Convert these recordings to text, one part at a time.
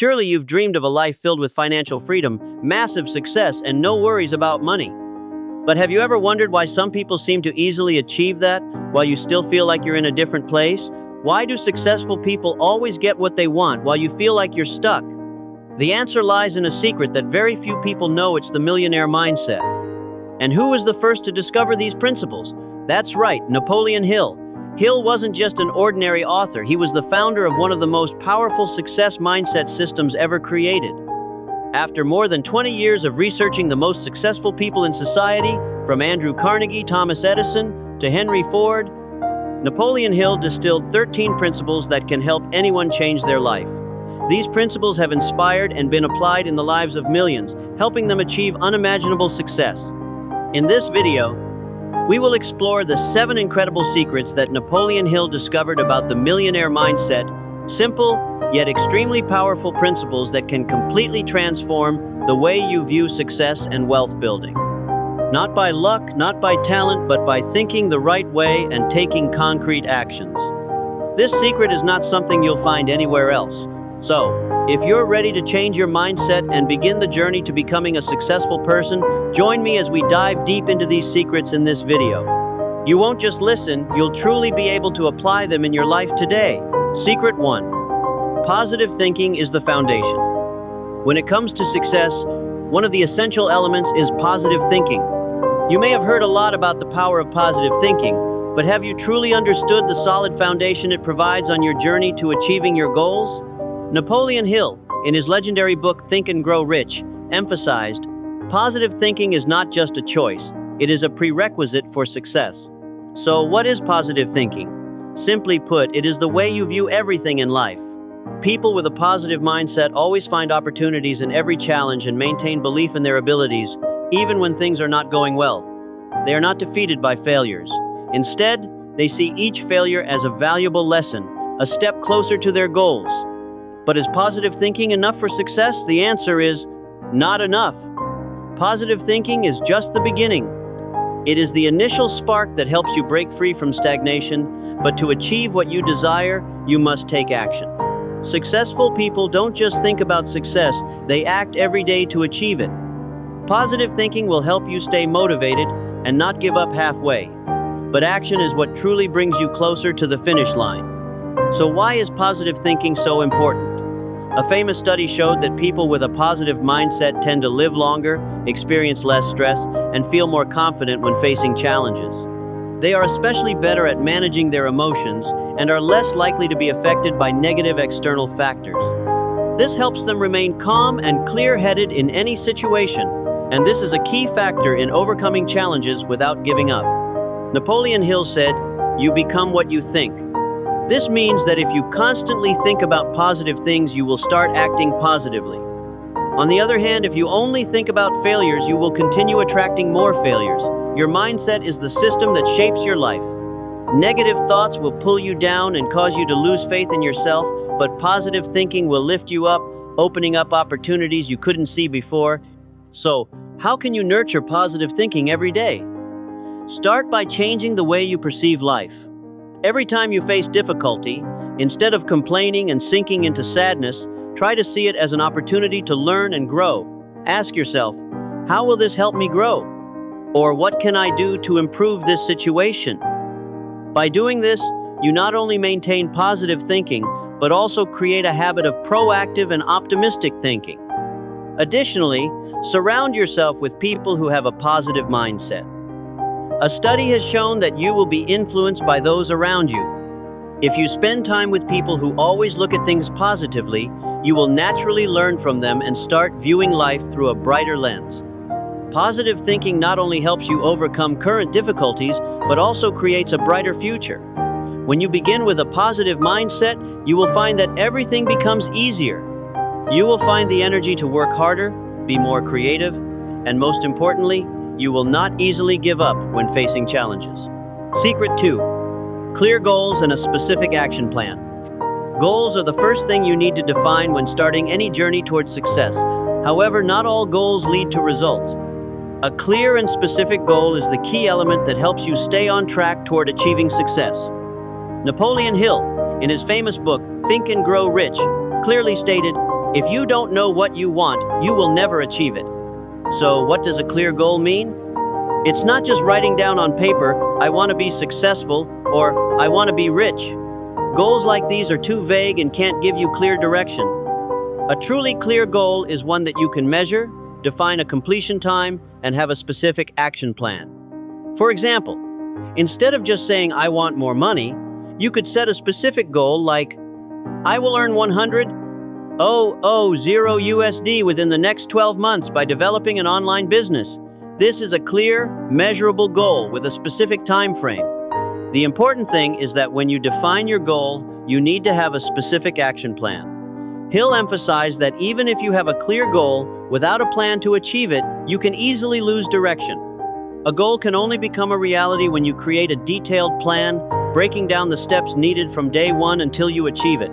Surely you've dreamed of a life filled with financial freedom, massive success, and no worries about money. But have you ever wondered why some people seem to easily achieve that, while you still feel like you're in a different place? Why do successful people always get what they want while you feel like you're stuck? The answer lies in a secret that very few people know. It's the millionaire mindset. And who was the first to discover these principles? That's right, Napoleon Hill. Hill wasn't just an ordinary author. He was the founder of one of the most powerful success mindset systems ever created. After more than 20 years of researching the most successful people in society, from Andrew Carnegie, Thomas Edison, to Henry Ford, Napoleon Hill distilled 13 principles that can help anyone change their life. These principles have inspired and been applied in the lives of millions, helping them achieve unimaginable success. In this video, we will explore the 7 incredible secrets that Napoleon Hill discovered about the millionaire mindset, simple yet extremely powerful principles that can completely transform the way you view success and wealth building. Not by luck, not by talent, but by thinking the right way and taking concrete actions. This secret is not something you'll find anywhere else. So, if you're ready to change your mindset and begin the journey to becoming a successful person, join me as we dive deep into these secrets in this video. You won't just listen, you'll truly be able to apply them in your life today. Secret 1. Positive thinking is the foundation. When it comes to success, one of the essential elements is positive thinking. You may have heard a lot about the power of positive thinking, but have you truly understood the solid foundation it provides on your journey to achieving your goals? Napoleon Hill, in his legendary book Think and Grow Rich, emphasized, positive thinking is not just a choice, it is a prerequisite for success. So what is positive thinking? Simply put, it is the way you view everything in life. People with a positive mindset always find opportunities in every challenge and maintain belief in their abilities, even when things are not going well. They are not defeated by failures. Instead, they see each failure as a valuable lesson, a step closer to their goals. But is positive thinking enough for success? The answer is not enough. Positive thinking is just the beginning. It is the initial spark that helps you break free from stagnation, but to achieve what you desire, you must take action. Successful people don't just think about success, they act every day to achieve it. Positive thinking will help you stay motivated and not give up halfway. But action is what truly brings you closer to the finish line. So why is positive thinking so important? A famous study showed that people with a positive mindset tend to live longer, experience less stress, and feel more confident when facing challenges. They are especially better at managing their emotions and are less likely to be affected by negative external factors. This helps them remain calm and clear-headed in any situation, and this is a key factor in overcoming challenges without giving up. Napoleon Hill said, "You become what you think." This means that if you constantly think about positive things, you will start acting positively. On the other hand, if you only think about failures, you will continue attracting more failures. Your mindset is the system that shapes your life. Negative thoughts will pull you down and cause you to lose faith in yourself, but positive thinking will lift you up, opening up opportunities you couldn't see before. So, how can you nurture positive thinking every day? Start by changing the way you perceive life. Every time you face difficulty, instead of complaining and sinking into sadness, try to see it as an opportunity to learn and grow. Ask yourself, how will this help me grow? Or what can I do to improve this situation? By doing this, you not only maintain positive thinking, but also create a habit of proactive and optimistic thinking. Additionally, surround yourself with people who have a positive mindset. A study has shown that you will be influenced by those around you. If you spend time with people who always look at things positively, you will naturally learn from them and start viewing life through a brighter lens. Positive thinking not only helps you overcome current difficulties, but also creates a brighter future. When you begin with a positive mindset, you will find that everything becomes easier. You will find the energy to work harder, be more creative, and most importantly, you will not easily give up when facing challenges. Secret 2. Clear goals and a specific action plan. Goals are the first thing you need to define when starting any journey towards success. However, not all goals lead to results. A clear and specific goal is the key element that helps you stay on track toward achieving success. Napoleon Hill, in his famous book, Think and Grow Rich, clearly stated, If you don't know what you want, you will never achieve it. So, what does a clear goal mean? It's not just writing down on paper, I want to be successful, or I want to be rich. Goals like these are too vague and can't give you clear direction. A truly clear goal is one that you can measure, define a completion time, and have a specific action plan. For example, instead of just saying, I want more money, you could set a specific goal like, I will earn 100,000 USD within the next 12 months by developing an online business. This is a clear, measurable goal with a specific time frame. The important thing is that when you define your goal, you need to have a specific action plan. Hill emphasized that even if you have a clear goal, without a plan to achieve it, you can easily lose direction. A goal can only become a reality when you create a detailed plan, breaking down the steps needed from day one until you achieve it.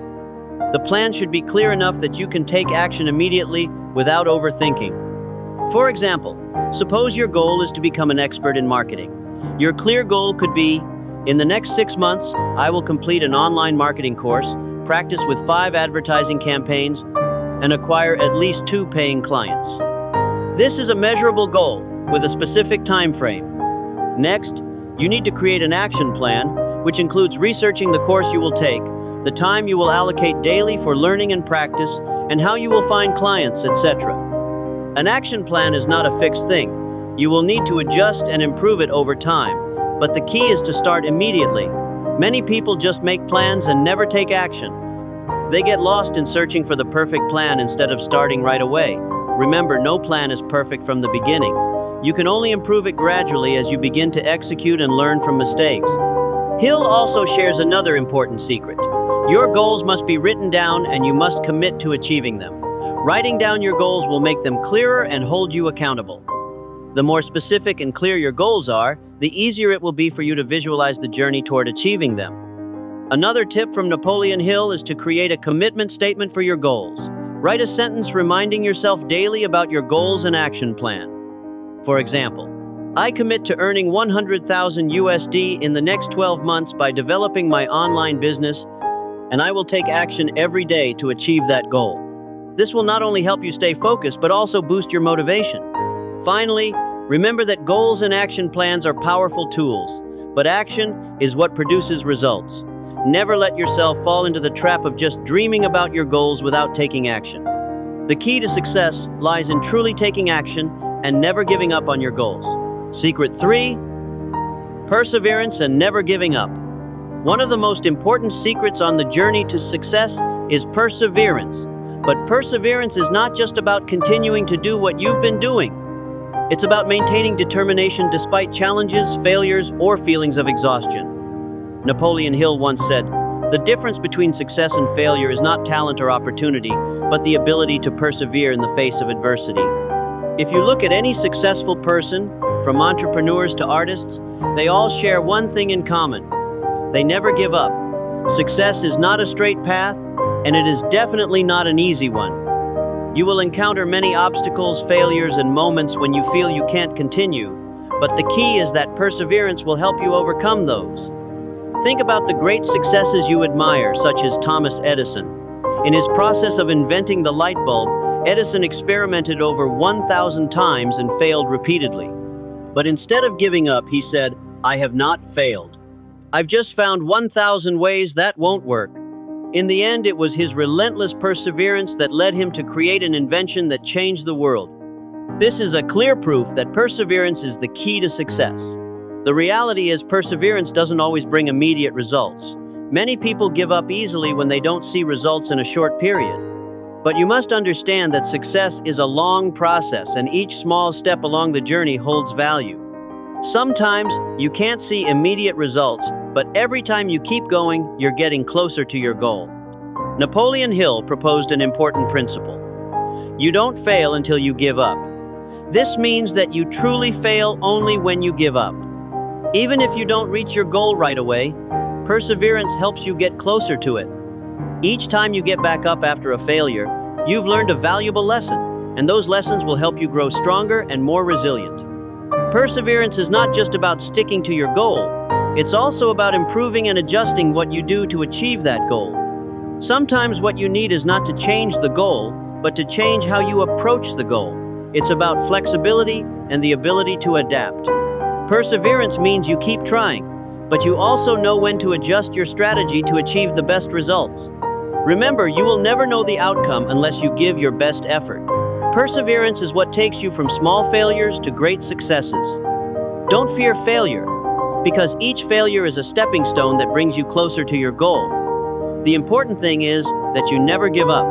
The plan should be clear enough that you can take action immediately without overthinking. For example, suppose your goal is to become an expert in marketing. Your clear goal could be, in the next 6 months, I will complete an online marketing course, practice with 5 advertising campaigns, and acquire at least 2 paying clients. This is a measurable goal with a specific time frame. Next, you need to create an action plan, which includes researching the course you will take, the time you will allocate daily for learning and practice, and how you will find clients, etc. An action plan is not a fixed thing. You will need to adjust and improve it over time, but the key is to start immediately. Many people just make plans and never take action. They get lost in searching for the perfect plan instead of starting right away. Remember, no plan is perfect from the beginning. You can only improve it gradually as you begin to execute and learn from mistakes. Hill also shares another important secret. Your goals must be written down and you must commit to achieving them. Writing down your goals will make them clearer and hold you accountable. The more specific and clear your goals are, the easier it will be for you to visualize the journey toward achieving them. Another tip from Napoleon Hill is to create a commitment statement for your goals. Write a sentence reminding yourself daily about your goals and action plan. For example, I commit to earning 100,000 USD in the next 12 months by developing my online business, and I will take action every day to achieve that goal. This will not only help you stay focused, but also boost your motivation. Finally, remember that goals and action plans are powerful tools, but action is what produces results. Never let yourself fall into the trap of just dreaming about your goals without taking action. The key to success lies in truly taking action and never giving up on your goals. Secret 3, perseverance and never giving up. One of the most important secrets on the journey to success is perseverance. But perseverance is not just about continuing to do what you've been doing. It's about maintaining determination despite challenges, failures, or feelings of exhaustion. Napoleon Hill once said, "The difference between success and failure is not talent or opportunity, but the ability to persevere in the face of adversity." If you look at any successful person, from entrepreneurs to artists, they all share one thing in common. They never give up. Success is not a straight path, and it is definitely not an easy one. You will encounter many obstacles, failures, and moments when you feel you can't continue, but the key is that perseverance will help you overcome those. Think about the great successes you admire, such as Thomas Edison. In his process of inventing the light bulb, Edison experimented over 1,000 times and failed repeatedly. But instead of giving up, he said, "I have not failed. I've just found 1,000 ways that won't work." In the end, it was his relentless perseverance that led him to create an invention that changed the world. This is a clear proof that perseverance is the key to success. The reality is, perseverance doesn't always bring immediate results. Many people give up easily when they don't see results in a short period. But you must understand that success is a long process, and each small step along the journey holds value. Sometimes you can't see immediate results, but every time you keep going, you're getting closer to your goal. Napoleon Hill proposed an important principle. You don't fail until you give up. This means that you truly fail only when you give up. Even if you don't reach your goal right away, perseverance helps you get closer to it. Each time you get back up after a failure, you've learned a valuable lesson, and those lessons will help you grow stronger and more resilient. Perseverance is not just about sticking to your goal, it's also about improving and adjusting what you do to achieve that goal. Sometimes what you need is not to change the goal, but to change how you approach the goal. It's about flexibility and the ability to adapt. Perseverance means you keep trying, but you also know when to adjust your strategy to achieve the best results. Remember, you will never know the outcome unless you give your best effort. Perseverance is what takes you from small failures to great successes. Don't fear failure, because each failure is a stepping stone that brings you closer to your goal. The important thing is that you never give up.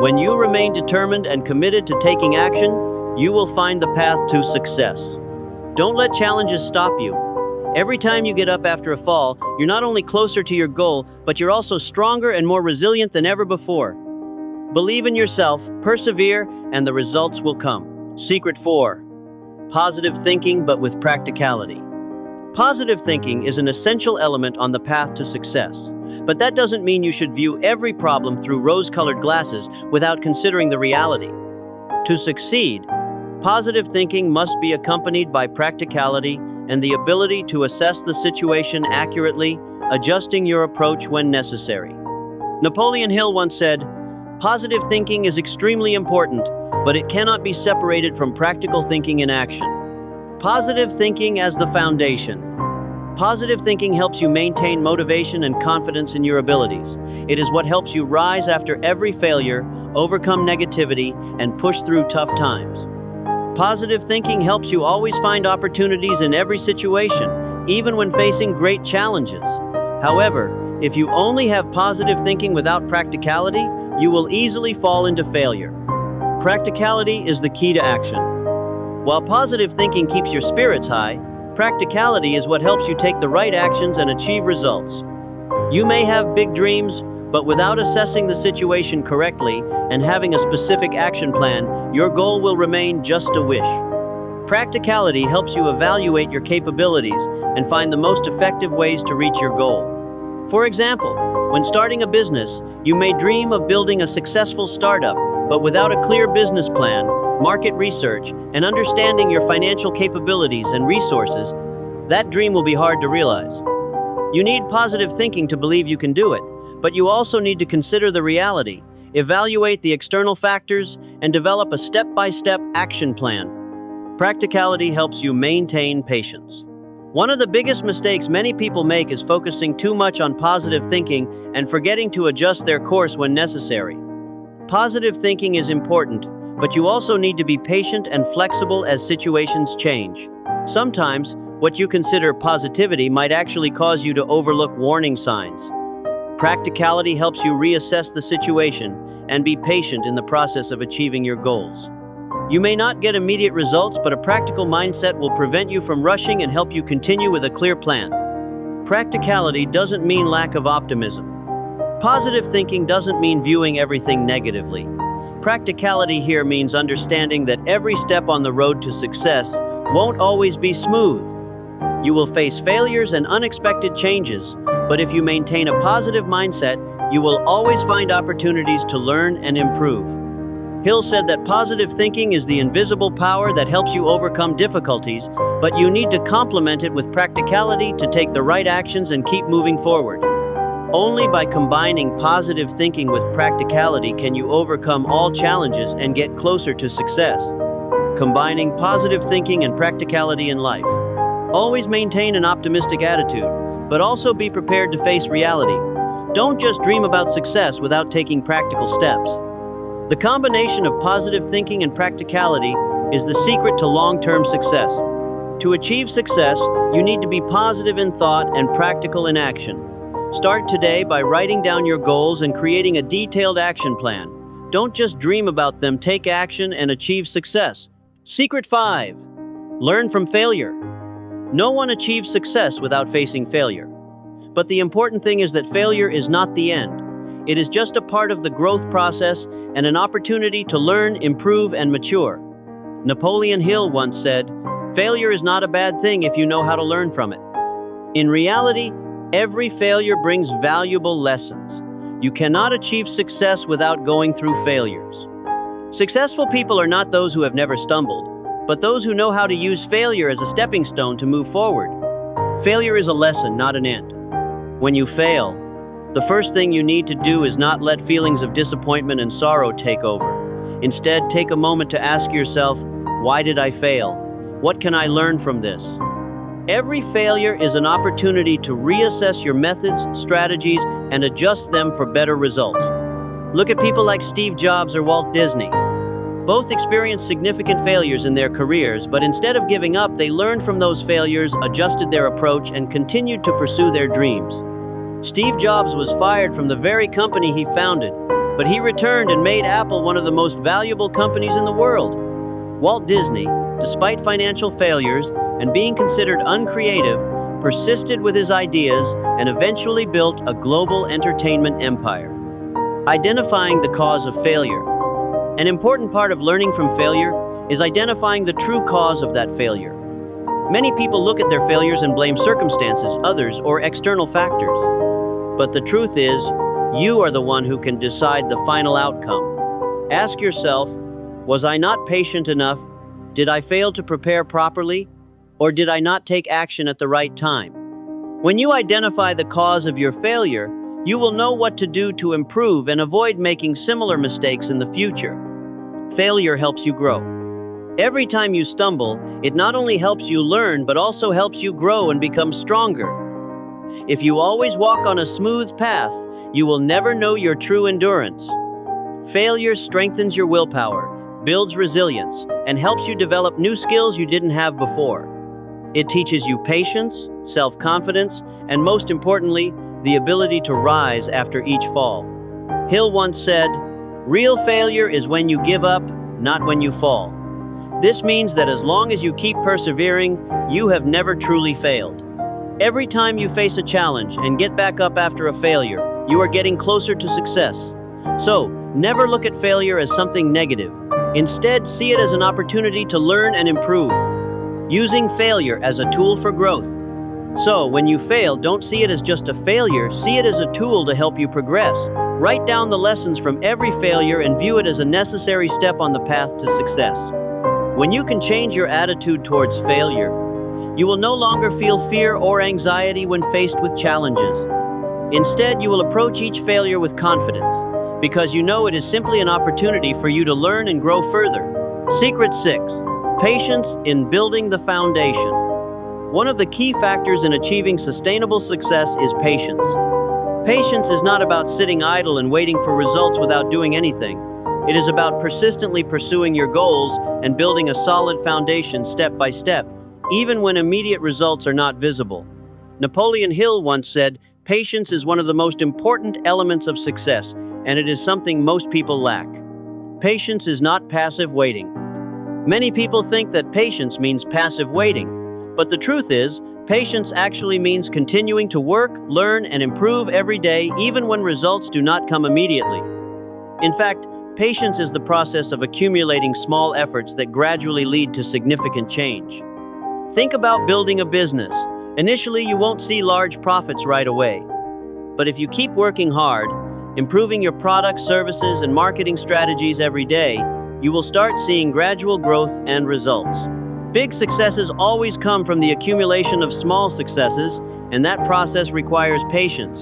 When you remain determined and committed to taking action, you will find the path to success. Don't let challenges stop you. Every time you get up after a fall, you're not only closer to your goal, but you're also stronger and more resilient than ever before. Believe in yourself, persevere, and the results will come. Secret 4. Positive thinking, but with practicality. Positive thinking is an essential element on the path to success. But that doesn't mean you should view every problem through rose-colored glasses without considering the reality. To succeed, positive thinking must be accompanied by practicality and the ability to assess the situation accurately, adjusting your approach when necessary. Napoleon Hill once said, "Positive thinking is extremely important, but it cannot be separated from practical thinking in action." Positive thinking as the foundation. Positive thinking helps you maintain motivation and confidence in your abilities. It is what helps you rise after every failure, overcome negativity, and push through tough times. Positive thinking helps you always find opportunities in every situation, even when facing great challenges. However, if you only have positive thinking without practicality, you will easily fall into failure. Practicality is the key to action. While positive thinking keeps your spirits high, practicality is what helps you take the right actions and achieve results. You may have big dreams, but without assessing the situation correctly and having a specific action plan, your goal will remain just a wish. Practicality helps you evaluate your capabilities and find the most effective ways to reach your goal. For example, when starting a business, you may dream of building a successful startup, but without a clear business plan, market research, and understanding your financial capabilities and resources, that dream will be hard to realize. You need positive thinking to believe you can do it, but you also need to consider the reality, evaluate the external factors, and develop a step-by-step action plan. Practicality helps you maintain patience. One of the biggest mistakes many people make is focusing too much on positive thinking and forgetting to adjust their course when necessary. Positive thinking is important, but you also need to be patient and flexible as situations change. Sometimes, what you consider positivity might actually cause you to overlook warning signs. Practicality helps you reassess the situation and be patient in the process of achieving your goals. You may not get immediate results, but a practical mindset will prevent you from rushing and help you continue with a clear plan. Practicality doesn't mean lack of optimism. Positive thinking doesn't mean viewing everything negatively. Practicality here means understanding that every step on the road to success won't always be smooth. You will face failures and unexpected changes, but if you maintain a positive mindset, you will always find opportunities to learn and improve. Hill said that positive thinking is the invisible power that helps you overcome difficulties, but you need to complement it with practicality to take the right actions and keep moving forward. Only by combining positive thinking with practicality can you overcome all challenges and get closer to success. Combining positive thinking and practicality in life. Always maintain an optimistic attitude, but also be prepared to face reality. Don't just dream about success without taking practical steps. The combination of positive thinking and practicality is the secret to long-term success. To achieve success, you need to be positive in thought and practical in action. Start today by writing down your goals and creating a detailed action plan. Don't just dream about them, take action and achieve success. Secret 5. Learn from failure. No one achieves success without facing failure. But the important thing is that failure is not the end. It is just a part of the growth process and an opportunity to learn, improve, and mature. Napoleon Hill once said, "Failure is not a bad thing if you know how to learn from it." In reality, every failure brings valuable lessons. You cannot achieve success without going through failures. Successful people are not those who have never stumbled, but those who know how to use failure as a stepping stone to move forward. Failure is a lesson, not an end. When you fail, the first thing you need to do is not let feelings of disappointment and sorrow take over. Instead, take a moment to ask yourself, why did I fail? What can I learn from this? Every failure is an opportunity to reassess your methods, strategies, and adjust them for better results. Look at people like Steve Jobs or Walt Disney. Both experienced significant failures in their careers, but instead of giving up, they learned from those failures, adjusted their approach, and continued to pursue their dreams. Steve Jobs was fired from the very company he founded, but he returned and made Apple one of the most valuable companies in the world. Walt Disney, despite financial failures and being considered uncreative, persisted with his ideas and eventually built a global entertainment empire. Identifying the cause of failure. An important part of learning from failure is identifying the true cause of that failure. Many people look at their failures and blame circumstances, others, or external factors. But the truth is, you are the one who can decide the final outcome. Ask yourself, was I not patient enough? Did I fail to prepare properly? Or did I not take action at the right time? When you identify the cause of your failure, you will know what to do to improve and avoid making similar mistakes in the future. Failure helps you grow. Every time you stumble, it not only helps you learn, but also helps you grow and become stronger. If you always walk on a smooth path, you will never know your true endurance. Failure strengthens your willpower, builds resilience, and helps you develop new skills you didn't have before. It teaches you patience, self-confidence, and most importantly, the ability to rise after each fall. Hill once said, "Real failure is when you give up, not when you fall." This means that as long as you keep persevering, you have never truly failed. Every time you face a challenge and get back up after a failure, you are getting closer to success. So, never look at failure as something negative. Instead, see it as an opportunity to learn and improve, using failure as a tool for growth. So, when you fail, don't see it as just a failure, see it as a tool to help you progress. Write down the lessons from every failure and view it as a necessary step on the path to success. When you can change your attitude towards failure, you will no longer feel fear or anxiety when faced with challenges. Instead, you will approach each failure with confidence, because you know it is simply an opportunity for you to learn and grow further. Secret 6. Patience in building the foundation. One of the key factors in achieving sustainable success is patience. Patience is not about sitting idle and waiting for results without doing anything. It is about persistently pursuing your goals and building a solid foundation step by step, even when immediate results are not visible. Napoleon Hill once said, "Patience is one of the most important elements of success, and it is something most people lack." Patience is not passive waiting. Many people think that patience means passive waiting, but the truth is, patience actually means continuing to work, learn, and improve every day, even when results do not come immediately. In fact, patience is the process of accumulating small efforts that gradually lead to significant change. Think about building a business. Initially, you won't see large profits right away. But if you keep working hard, improving your products, services, and marketing strategies every day, you will start seeing gradual growth and results. Big successes always come from the accumulation of small successes, and that process requires patience.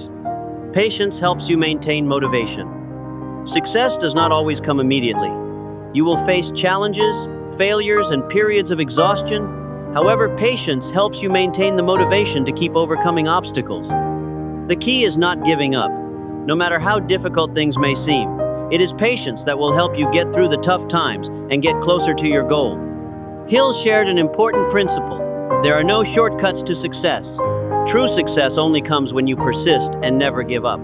Patience helps you maintain motivation. Success does not always come immediately. You will face challenges, failures, and periods of exhaustion. However, patience helps you maintain the motivation to keep overcoming obstacles. The key is not giving up, no matter how difficult things may seem. It is patience that will help you get through the tough times and get closer to your goal. Hill shared an important principle. There are no shortcuts to success. True success only comes when you persist and never give up.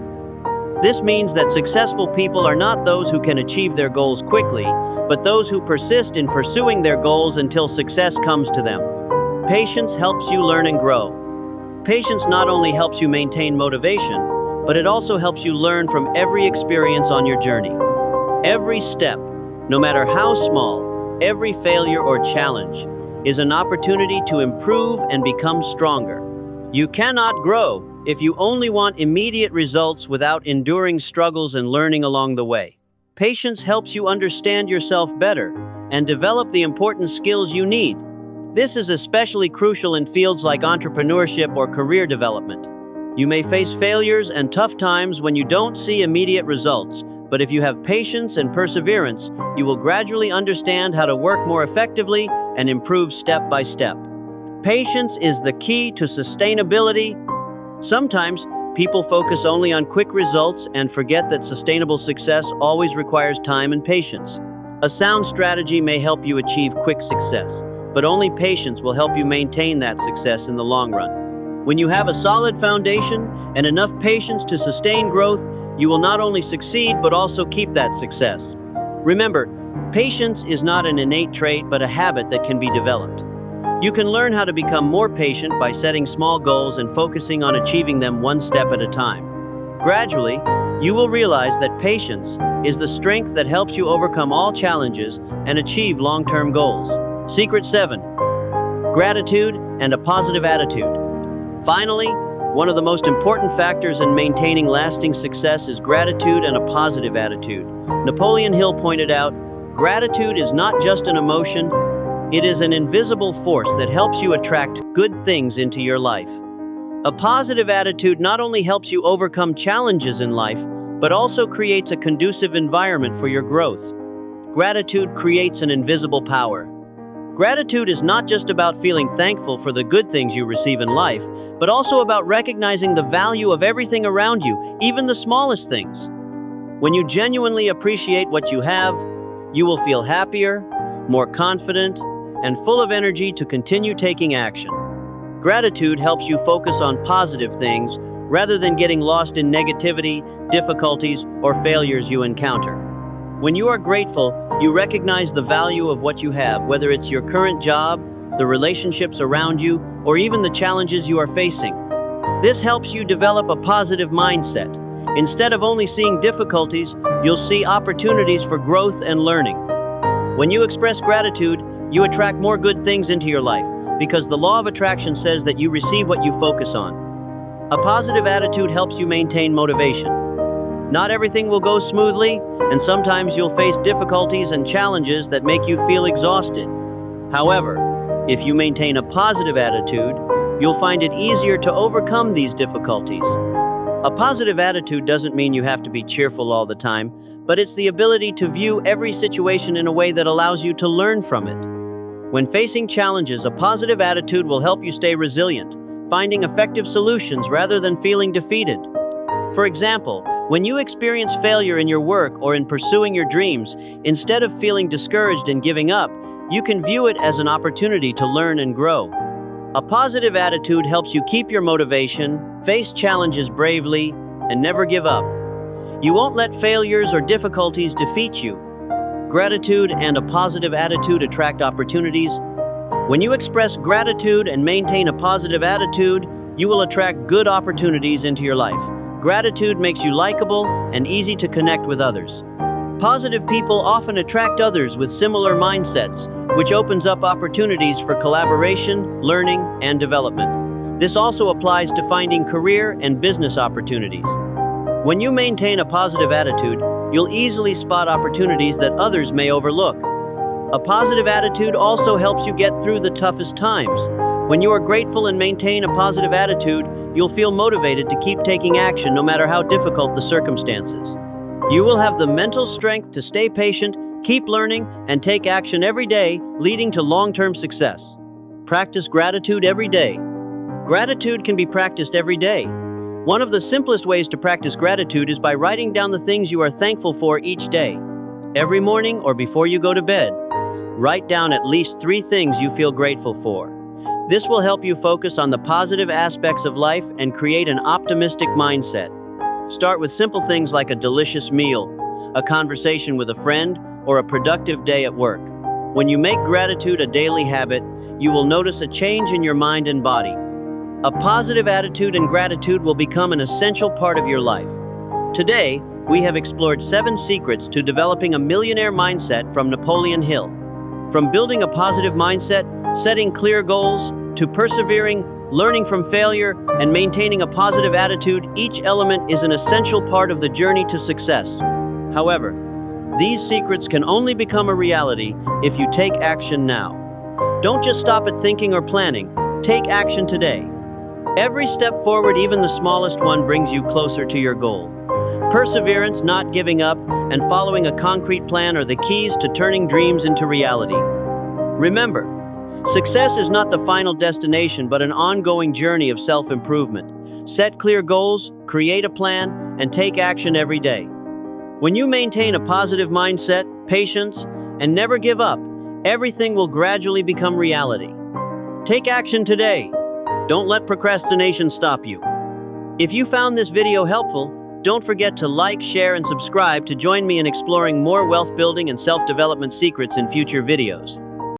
This means that successful people are not those who can achieve their goals quickly, but those who persist in pursuing their goals until success comes to them. Patience helps you learn and grow. Patience not only helps you maintain motivation, but it also helps you learn from every experience on your journey. Every step, no matter how small, every failure or challenge, is an opportunity to improve and become stronger. You cannot grow if you only want immediate results without enduring struggles and learning along the way. Patience helps you understand yourself better and develop the important skills you need. This is especially crucial in fields like entrepreneurship or career development. You may face failures and tough times when you don't see immediate results, But if you have patience and perseverance, you will gradually understand how to work more effectively and improve step by step. Patience is the key to sustainability. Sometimes people focus only on quick results and forget that sustainable success always requires time and patience. A sound strategy may help you achieve quick success, but only patience will help you maintain that success in the long run. When you have a solid foundation and enough patience to sustain growth, you will not only succeed but also keep that success. Remember, patience is not an innate trait but a habit that can be developed. You can learn how to become more patient by setting small goals and focusing on achieving them one step at a time. Gradually, you will realize that patience is the strength that helps you overcome all challenges and achieve long-term goals. Secret 7. Gratitude and a positive attitude. Finally, one of the most important factors in maintaining lasting success is gratitude and a positive attitude. Napoleon Hill pointed out, gratitude is not just an emotion, it is an invisible force that helps you attract good things into your life. A positive attitude not only helps you overcome challenges in life, but also creates a conducive environment for your growth. Gratitude creates an invisible power. Gratitude is not just about feeling thankful for the good things you receive in life, but also about recognizing the value of everything around you, even the smallest things. When you genuinely appreciate what you have, you will feel happier, more confident, and full of energy to continue taking action. Gratitude helps you focus on positive things rather than getting lost in negativity, difficulties, or failures you encounter. When you are grateful, you recognize the value of what you have, whether it's your current job, the relationships around you, or even the challenges you are facing. This helps you develop a positive mindset. Instead of only seeing difficulties, you'll see opportunities for growth and learning. When you express gratitude, you attract more good things into your life, because the law of attraction says that you receive what you focus on. A positive attitude helps you maintain motivation. Not everything will go smoothly, and sometimes you'll face difficulties and challenges that make you feel exhausted. However, if you maintain a positive attitude, you'll find it easier to overcome these difficulties. A positive attitude doesn't mean you have to be cheerful all the time, but it's the ability to view every situation in a way that allows you to learn from it. When facing challenges, a positive attitude will help you stay resilient, finding effective solutions rather than feeling defeated. For example, when you experience failure in your work or in pursuing your dreams, instead of feeling discouraged and giving up, you can view it as an opportunity to learn and grow. A positive attitude helps you keep your motivation, face challenges bravely, and never give up. You won't let failures or difficulties defeat you. Gratitude and a positive attitude attract opportunities. When you express gratitude and maintain a positive attitude, you will attract good opportunities into your life. Gratitude makes you likable and easy to connect with others. Positive people often attract others with similar mindsets, which opens up opportunities for collaboration, learning, and development. This also applies to finding career and business opportunities. When you maintain a positive attitude, you'll easily spot opportunities that others may overlook. A positive attitude also helps you get through the toughest times. When you are grateful and maintain a positive attitude, you'll feel motivated to keep taking action no matter how difficult the circumstances. You will have the mental strength to stay patient, keep learning, and take action every day, leading to long-term success. Practice gratitude every day. Gratitude can be practiced every day. One of the simplest ways to practice gratitude is by writing down the things you are thankful for each day. Every morning or before you go to bed, write down at least 3 things you feel grateful for. This will help you focus on the positive aspects of life and create an optimistic mindset. Start with simple things like a delicious meal, a conversation with a friend, or a productive day at work. When you make gratitude a daily habit, you will notice a change in your mind and body. A positive attitude and gratitude will become an essential part of your life. Today, we have explored 7 secrets to developing a millionaire mindset from Napoleon Hill. From building a positive mindset, setting clear goals, to persevering, learning from failure, and maintaining a positive attitude, each element is an essential part of the journey to success. However, these secrets can only become a reality if you take action now. Don't just stop at thinking or planning. Take action today. Every step forward, even the smallest one, brings you closer to your goal. Perseverance, not giving up, and following a concrete plan are the keys to turning dreams into reality. Remember, success is not the final destination but an ongoing journey of self-improvement. Set clear goals, create a plan, and take action every day. When you maintain a positive mindset, patience, and never give up, everything will gradually become reality. Take action today. Don't let procrastination stop you. If you found this video helpful, don't forget to like, share, and subscribe to join me in exploring more wealth building and self-development secrets in future videos.